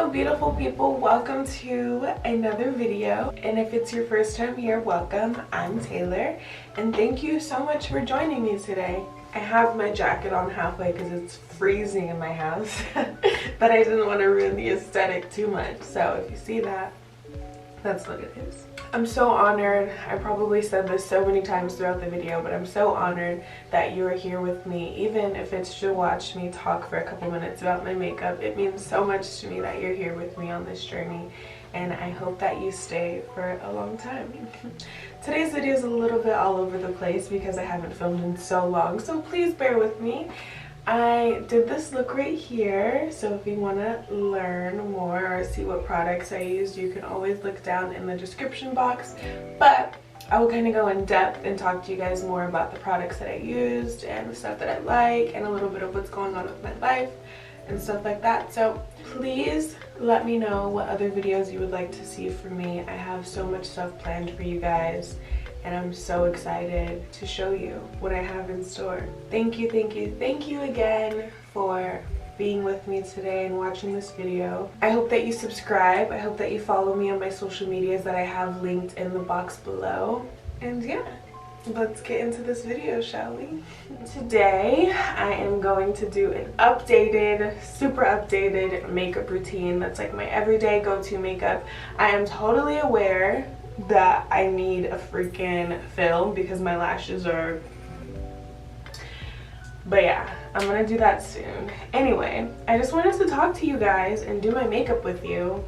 Hello beautiful people, welcome to another video, and if it's your first time here, welcome. I'm Taylor and thank you so much for joining me today. I have my jacket on halfway because it's freezing in my house but I didn't want to ruin the aesthetic too much, so if you see that, that's what it is. I'm so honored, I probably said this so many times throughout the video, but I'm so honored that you are here with me. Even if it's to watch me talk for a couple minutes about my makeup, it means so much to me that you're here with me on this journey, and I hope that you stay for a long time. Today's video is a little bit all over the place because I haven't filmed in so long, so please bear with me. I did this look right here, so if you want to learn more or see what products I used, you can always look down in the description box, but I will kind of go in depth and talk to you guys more about the products that I used and the stuff that I like and a little bit of what's going on with my life and stuff like that. So please let me know what other videos you would like to see from me. I have so much stuff planned for you guys and I'm so excited to show you what I have in store. Thank you again for being with me today and watching this video. I hope that you subscribe. I hope that you follow me on my social medias that I have linked in the box below. And yeah, let's get into this video, shall we? Today, I am going to do an updated, super updated makeup routine that's like my everyday go-to makeup. I am totally aware that I need a freaking film because my lashes are, but yeah, I'm gonna do that soon. Anyway, I just wanted to talk to you guys and do my makeup with you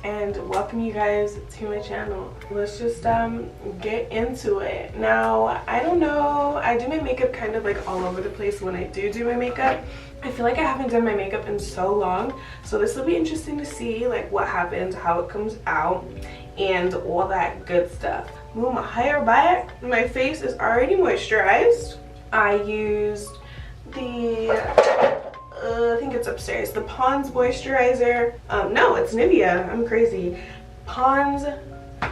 and welcome you guys to my channel. Let's just get into it. Now, I don't know, I do my makeup kind of like all over the place when I do my makeup. I feel like I haven't done my makeup in so long, so this will be interesting to see like what happens, how it comes out, and all that good stuff. Move my hair back. My face is already moisturized. I used the I think it's upstairs, the Pond's moisturizer. No, it's Nivea, I'm crazy. Pond's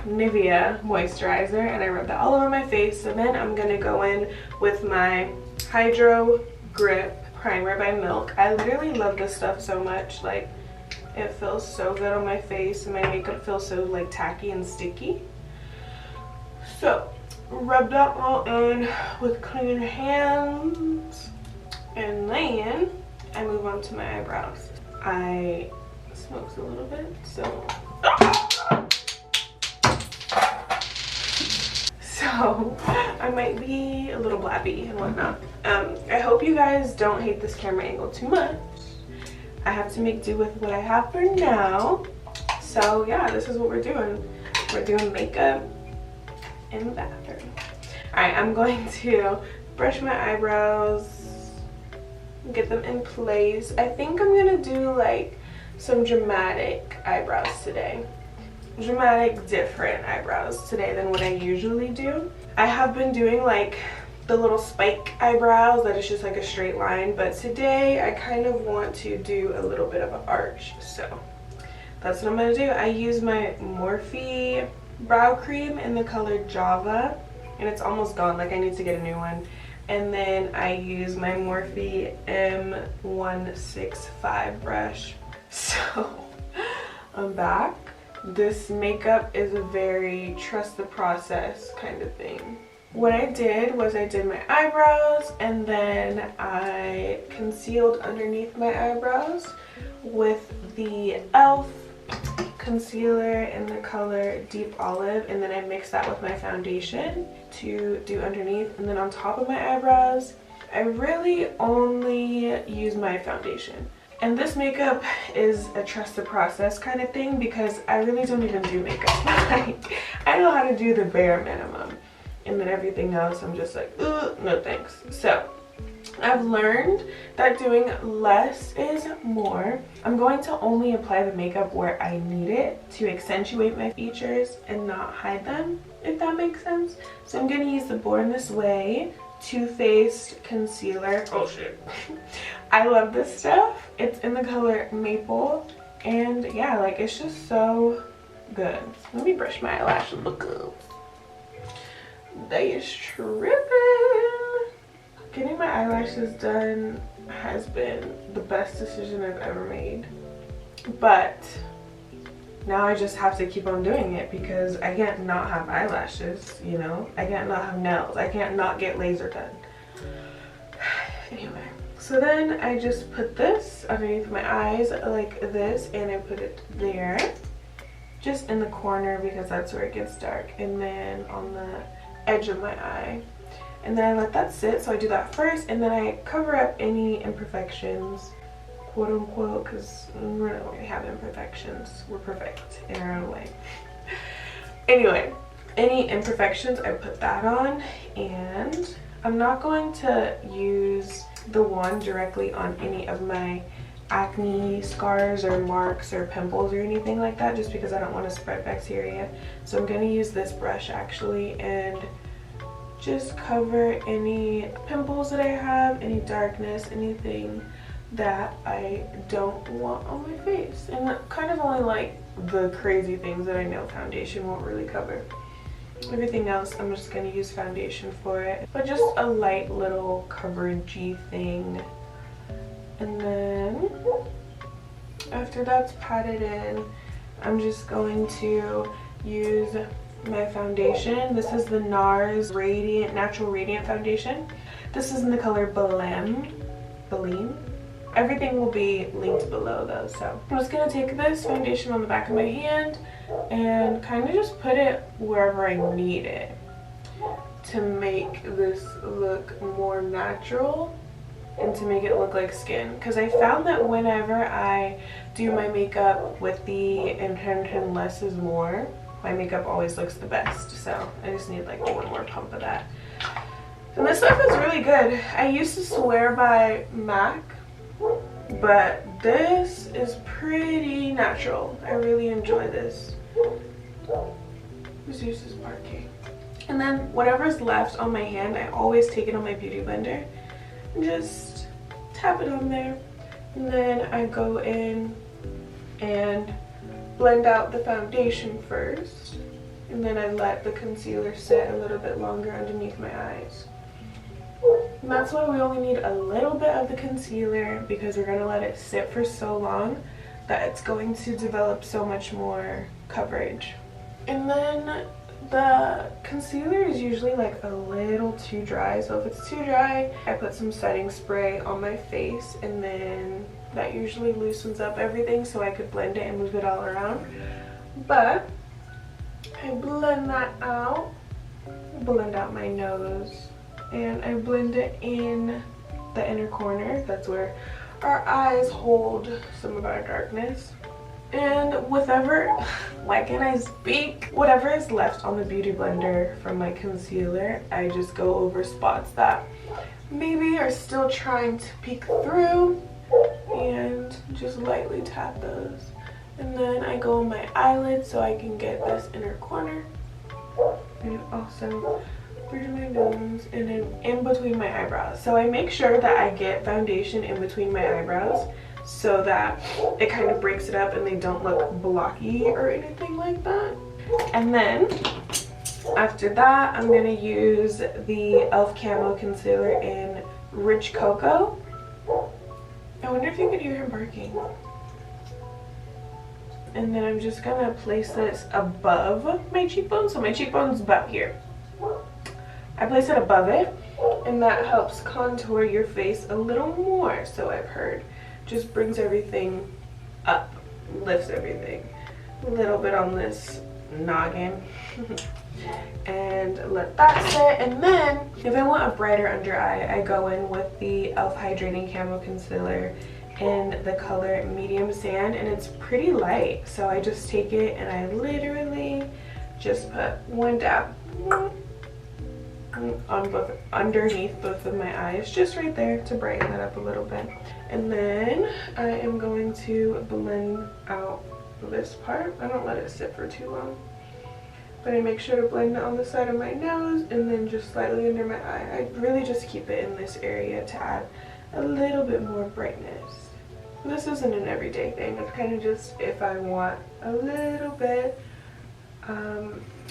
Nivea moisturizer, and I rubbed that all over my face. So then I'm gonna go in with my Hydro Grip primer by Milk. I literally love this stuff so much. Like, it feels so good on my face and my makeup feels so like tacky and sticky. So rub that all in with clean hands, and then I move on to my eyebrows. I smoked a little bit, so I might be a little blabby and whatnot. I hope you guys don't hate this camera angle too much. I have to make do with what I have for now. So yeah, this is what we're doing. We're doing makeup in the bathroom. Alright, I'm going to brush my eyebrows, get them in place. I think I'm gonna do like some dramatic eyebrows today. Dramatic, different eyebrows today than what I usually do. I have been doing like the little spike eyebrows that is just like a straight line, but today I kind of want to do a little bit of an arch, so that's what I'm gonna do. I use my Morphe brow cream in the color Java, and it's almost gone, like I need to get a new one. And then I use my Morphe M165 brush. So I'm back. This makeup is a very trust the process kind of thing. What I did was I did my eyebrows and then I concealed underneath my eyebrows with the e.l.f. concealer in the color Deep Olive, and then I mixed that with my foundation to do underneath. And then on top of my eyebrows, I really only use my foundation. And this makeup is a trust the process kind of thing because I really don't even do makeup. Like, I know how to do the bare minimum. And then everything else I'm just like, no thanks. So I've learned that doing less is more. I'm going to only apply the makeup where I need it to accentuate my features and not hide them, if that makes sense. So I'm going to use the Born This Way Too Faced concealer. Oh shit. I love this stuff. It's in the color Maple, and yeah, like it's just so good. Let me brush my eyelash and look up. They is tripping. Getting my eyelashes done has been the best decision I've ever made. but now I just have to keep on doing it because I can't not have eyelashes, you know? I can't not have nails. I can't not get laser done. Anyway, so then I just put this underneath my eyes like this, and I put it there, just in the corner because that's where it gets dark, and then on the edge of my eye. And then I let that sit, so I do that first, and then I cover up any imperfections, quote unquote, because we don't really have imperfections. We're perfect in our own way. Anyway, any imperfections, I put that on, and I'm not going to use the wand directly on any of my acne scars or marks or pimples or anything like that, just because I don't want to spread bacteria. So I'm going to use this brush actually and just cover any pimples that I have, any darkness, anything that I don't want on my face. And kind of only like the crazy things that I know foundation won't really cover. Everything else I'm just going to use foundation for it, but just a light little coveragey thing. And then after that's patted in, I'm just going to use my foundation. This is the NARS Radiant Natural Radiant Foundation. This is in the color Belem. Everything will be linked below though. So I'm just gonna take this foundation on the back of my hand and kind of just put it wherever I need it to make this look more natural and to make it look like skin. Because I found that whenever I do my makeup with the intention less is more, my makeup always looks the best. So I just need like one more pump of that. And this stuff is really good. I used to swear by MAC, but this is pretty natural. I really enjoy this. Whose use is parking? And then whatever's left on my hand, I always take it on my beauty blender and just tap it on there. And then I go in and blend out the foundation first, and then I let the concealer sit a little bit longer underneath my eyes. And that's why we only need a little bit of the concealer, because we're going to let it sit for so long that it's going to develop so much more coverage. And then the concealer is usually like a little too dry, so if it's too dry, I put some setting spray on my face, and then that usually loosens up everything so I could blend it and move it all around. But I blend that out, blend out my nose, and I blend it in the inner corner. That's where our eyes hold some of our darkness. And whatever, why can't I speak? Whatever is left on the beauty blender from my concealer, I just go over spots that maybe are still trying to peek through and just lightly tap those. And then I go on my eyelid so I can get this inner corner, and also through my nose and then in between my eyebrows. So I make sure that I get foundation in between my eyebrows so that it kind of breaks it up and they don't look blocky or anything like that. And then after that, I'm going to use the e.l.f. Camo Concealer in Rich Cocoa. I wonder if you could hear him barking. And then I'm just going to place this above my cheekbone. So my cheekbone's about here. I place it above it, and that helps contour your face a little more, so I've heard. Just brings everything up, lifts everything. A little bit on this noggin. And let that sit. And then if I want a brighter under eye, I go in with the e.l.f. Hydrating Camo Concealer in the color Medium Sand, and it's pretty light. So I just take it and I literally just put one dab on both, underneath both of my eyes, just right there to brighten it up a little bit. And then I am going to blend out this part. I don't let it sit for too long, but I make sure to blend it on the side of my nose and then just slightly under my eye. I really just keep it in this area to add a little bit more brightness. This isn't an everyday thing. It's kind of just if I want a little bit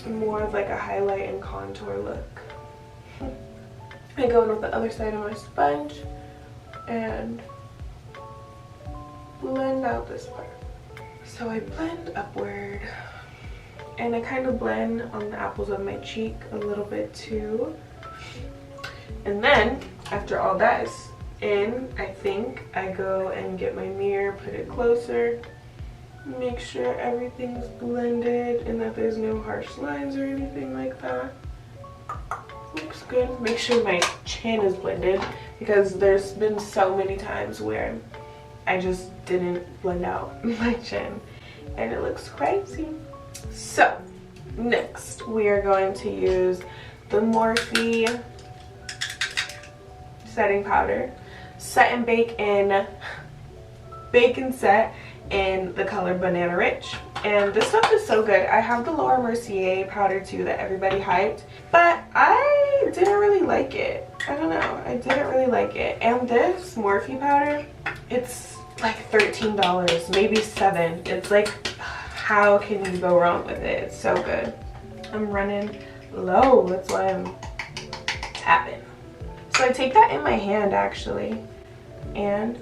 more of like a highlight and contour look. I go in with the other side of my sponge and blend out this part. So I blend upward, and I kind of blend on the apples of my cheek a little bit too. And then after all that is in, I think I go and get my mirror, put it closer, make sure everything's blended and that there's no harsh lines or anything like that. Looks good. Make sure my chin is blended, because there's been so many times where I just didn't blend out my chin and it looks crazy. So next we are going to use the Morphe setting powder, set and bake and set in the color Banana Rich. And this stuff is so good. I have the Laura Mercier powder too that everybody hyped, but I didn't really like it. I don't know, I didn't really like it. And this Morphe powder, it's like $13, maybe $7. It's like, how can you go wrong with it? It's so good. I'm running low, that's why I'm tapping. So I take that in my hand actually and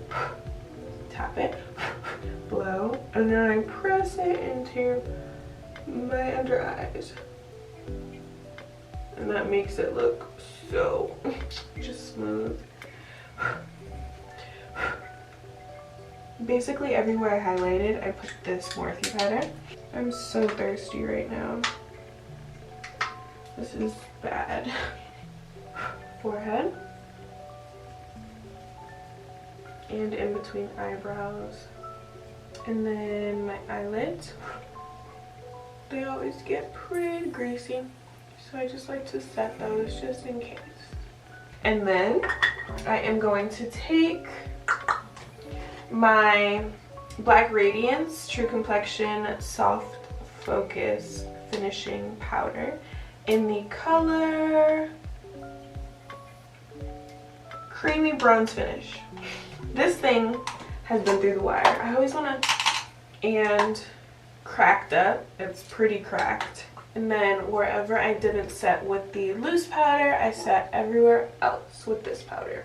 tap it, blow, and then I press it into my under eyes. And that makes it look so just smooth. Basically everywhere I highlighted, I put this Morphe powder. I'm so thirsty right now. This is bad. Forehead. And in between eyebrows. And then my eyelids. They always get pretty greasy, so I just like to set those just in case. And then I am going to take my Black Radiance True Complexion Soft Focus Finishing Powder in the color Creamy Bronze Finish. This thing has been through the wire. I always want to, and cracked up. It's pretty cracked. And then wherever I didn't set with the loose powder, I set everywhere else with this powder.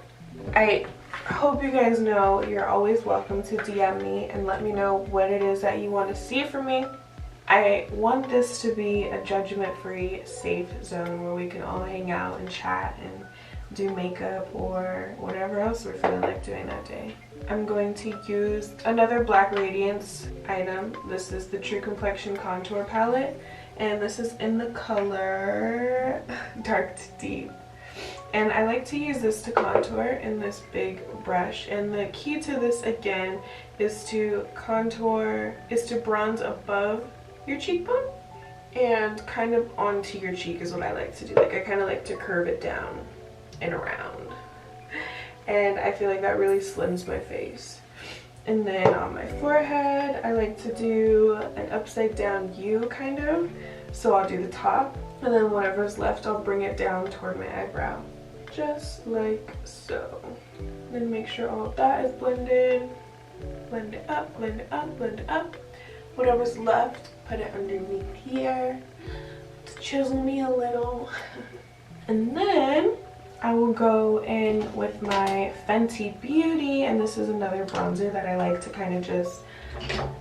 I hope you guys know you're always welcome to DM me and let me know what it is that you want to see from me. I want this to be a judgment-free, safe zone where we can all hang out and chat and do makeup or whatever else we're feeling like doing that day. I'm going to use another Black Radiance item. This is the True Complexion Contour Palette, and this is in the color Dark to Deep. And I like to use this to contour in this big brush, and the key to this again is to contour, is to bronze above your cheekbone and kind of onto your cheek is what I like to do. Like I kind of like to curve it down and around, and I feel like that really slims my face. And then on my forehead I like to do an upside down U kind of, so I'll do the top, and then whatever's left I'll bring it down toward my eyebrow, just like so. Then make sure all of that is blended. Blend it up, blend it up, blend it up. Whatever's left, put it underneath here to chisel me a little. And then I will go in with my Fenty Beauty, and this is another bronzer that I like to kind of just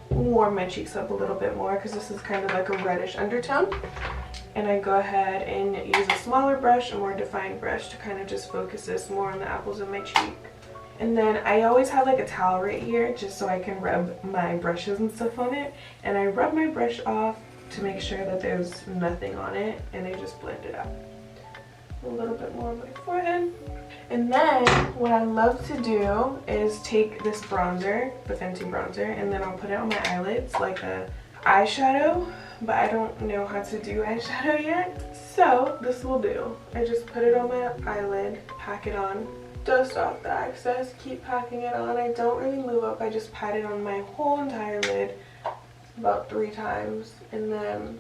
warm my cheeks up a little bit more, because this is kind of like a reddish undertone. And I go ahead and use a smaller brush, a more defined brush, to kind of just focus this more on the apples of my cheek. And then I always have like a towel right here just so I can rub my brushes and stuff on it. And I rub my brush off to make sure that there's nothing on it, and I just blend it out. A little bit more on my forehead. And then what I love to do is take this bronzer, the Fenty bronzer, and then I'll put it on my eyelids like a eyeshadow, but I don't know how to do eyeshadow yet, so this will do. I just put it on my eyelid, pack it on, dust off the excess, keep packing it on. I don't really move up, I just pat it on my whole entire lid about 3 times, and then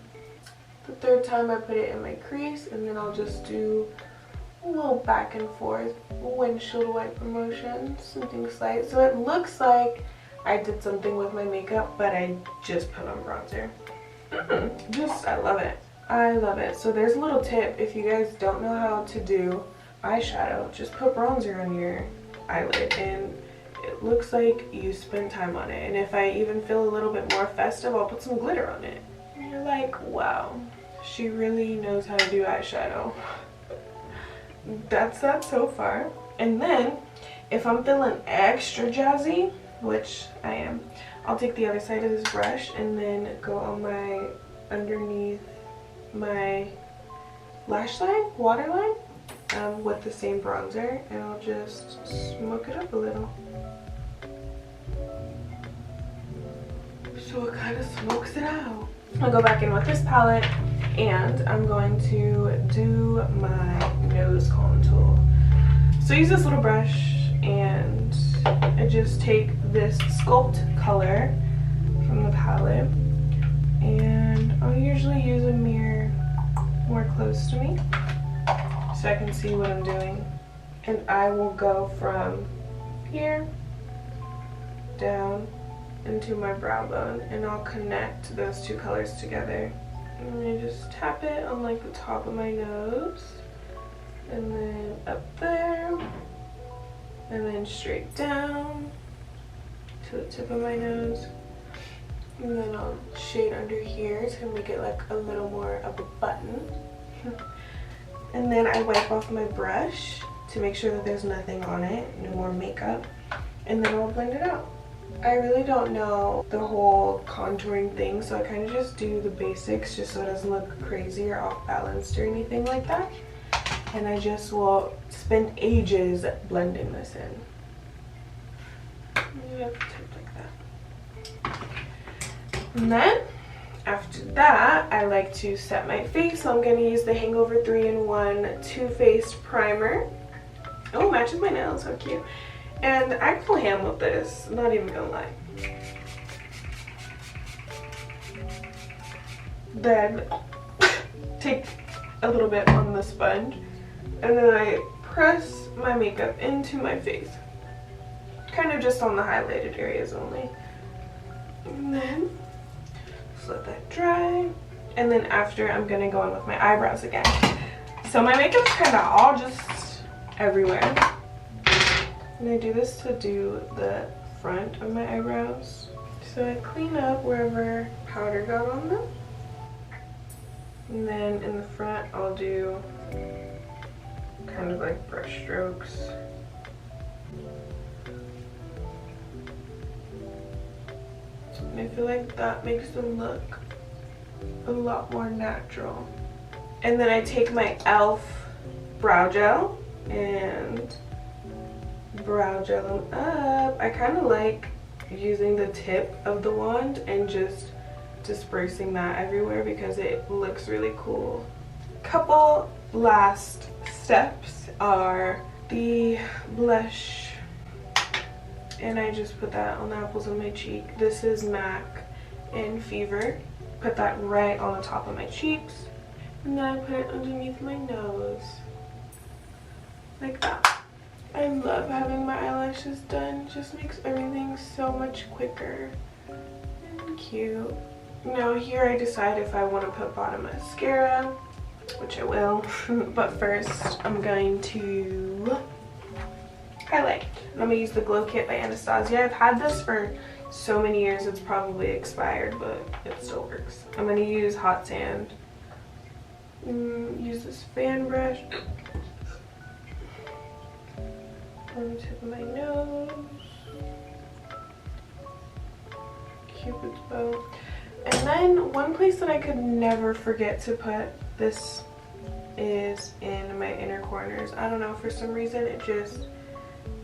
the 3rd time I put it in my crease, and then I'll just do a little back and forth windshield wiper motion, something slight, so it looks like I did something with my makeup, but I just put on bronzer. I love it. I love it. So there's a little tip: if you guys don't know how to do eyeshadow, just put bronzer on your eyelid and it looks like you spent time on it. And if I even feel a little bit more festive, I'll put some glitter on it. And you're like, wow, she really knows how to do eyeshadow. That's that so far. And then if I'm feeling extra jazzy, which I am, I'll take the other side of this brush and then go on my underneath my lash line, waterline, with the same bronzer, and I'll just smoke it up a little. So it kind of smokes it out. I'll go back in with this palette and I'm going to do my nose contour. So I use this little brush and I just take this Sculpt color from the palette, and I'll usually use a mirror more close to me so I can see what I'm doing. And I will go from here down into my brow bone, and I'll connect those two colors together. And I just tap it on like the top of my nose, and then up there, and then straight down to the tip of my nose. And then I'll shade under here to make it like a little more of a button. And then I wipe off my brush to make sure that there's nothing on it, no more makeup, and then I'll blend it out. I really don't know the whole contouring thing, so I kind of just do the basics just so it doesn't look crazy or off balanced or anything like that. And I just will spend ages blending this in. You have to tip like that. And then after that, I like to set my face. So I'm going to use the Hangover 3-in-1 Too Faced Primer. Oh, matches my nails, so cute. And I go ham with this, not even gonna lie. Then take a little bit on the sponge and then I press my makeup into my face. Kind of just on the highlighted areas only. And then just let that dry. And then after, I'm gonna go in with my eyebrows again. So my makeup's kind of all just everywhere. And I do this to do the front of my eyebrows. So I clean up wherever powder got on them. And then in the front, I'll do kind of like brush strokes. And I feel like that makes them look a lot more natural. And then I take my e.l.f. brow gel and brow gel them up. I kind of like using the tip of the wand and just dispersing that everywhere because it looks really cool. Couple last steps are the blush, and I just put that on the apples of my cheek. This is MAC in Fever. Put that right on the top of my cheeks, and then I put it underneath my nose like that. I love having my eyelashes done. It just makes everything so much quicker and cute. Now here I decide if I want to put bottom mascara, which I will, but first I'm going to highlight. And I'm going to use the Glow Kit by Anastasia. I've had this for so many years it's probably expired, but it still works. I'm going to use Hot Sand. Use this fan brush on the tip of my nose, Cupid's bow. And then one place that I could never forget to put this is in my inner corners. I don't know, for some reason it just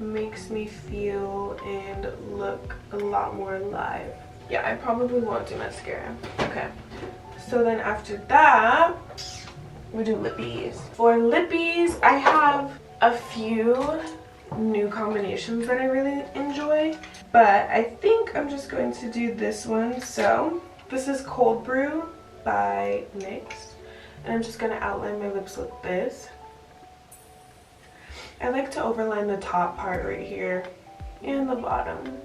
makes me feel and look a lot more alive. Yeah, I probably won't do mascara. Okay, so then after that we do lippies. For lippies, I have a few new combinations that I really enjoy, but I think I'm just going to do this one. So this is Cold Brew by NYX, and I'm just going to outline my lips with this. I like to overline the top part right here and the bottom,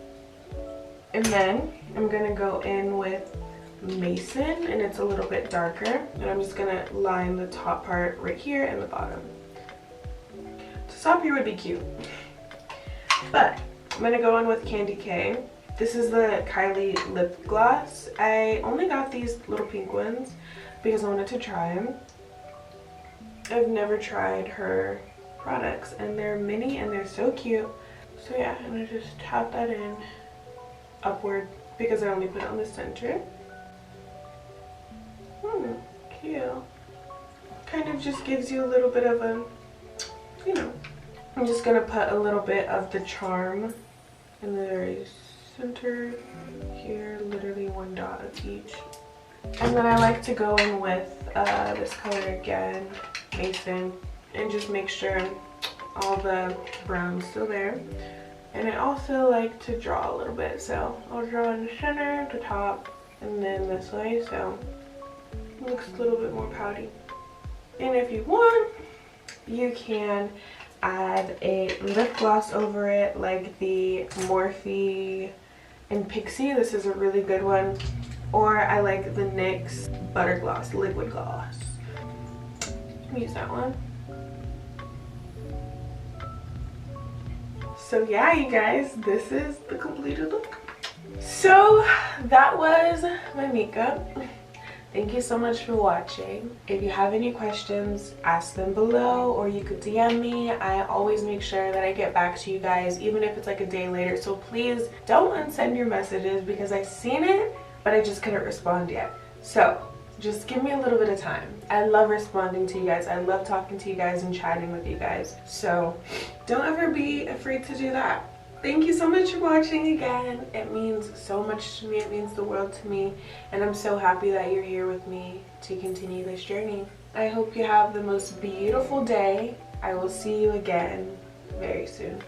and then I'm going to go in with Mason, and it's a little bit darker, and I'm just going to line the top part right here and the bottom. Top here would be cute, but I'm gonna go in with Candy K. This is the Kylie lip gloss. I only got these little pink ones because I wanted to try them. I've never tried her products, and they're mini and they're so cute. So yeah, I'm gonna just tap that in upward because I only put it on the center. Cute. Kind of just gives you a little bit of a, you know. I'm just gonna put a little bit of the charm in the very center here, literally one dot of each. And then I like to go in with this color again, Mason, and just make sure all the brown's still there. And I also like to draw a little bit, so I'll draw in the center, the top, and then this way, so it looks a little bit more pouty. And if you want, you can add a lip gloss over it, like the Morphe and Pixie. This is a really good one. Or I like the NYX Butter Gloss, liquid gloss. Use that one. So yeah, you guys, this is the completed look. So that was my makeup. Thank you so much for watching. If you have any questions, ask them below, or you could DM me. I always make sure that I get back to you guys, even if it's like a day later. So please don't unsend your messages because I've seen it, but I just couldn't respond yet. So just give me a little bit of time. I love responding to you guys. I love talking to you guys and chatting with you guys. So don't ever be afraid to do that. Thank you so much for watching again. It means so much to me. It means the world to me. And I'm so happy that you're here with me to continue this journey. I hope you have the most beautiful day. I will see you again very soon.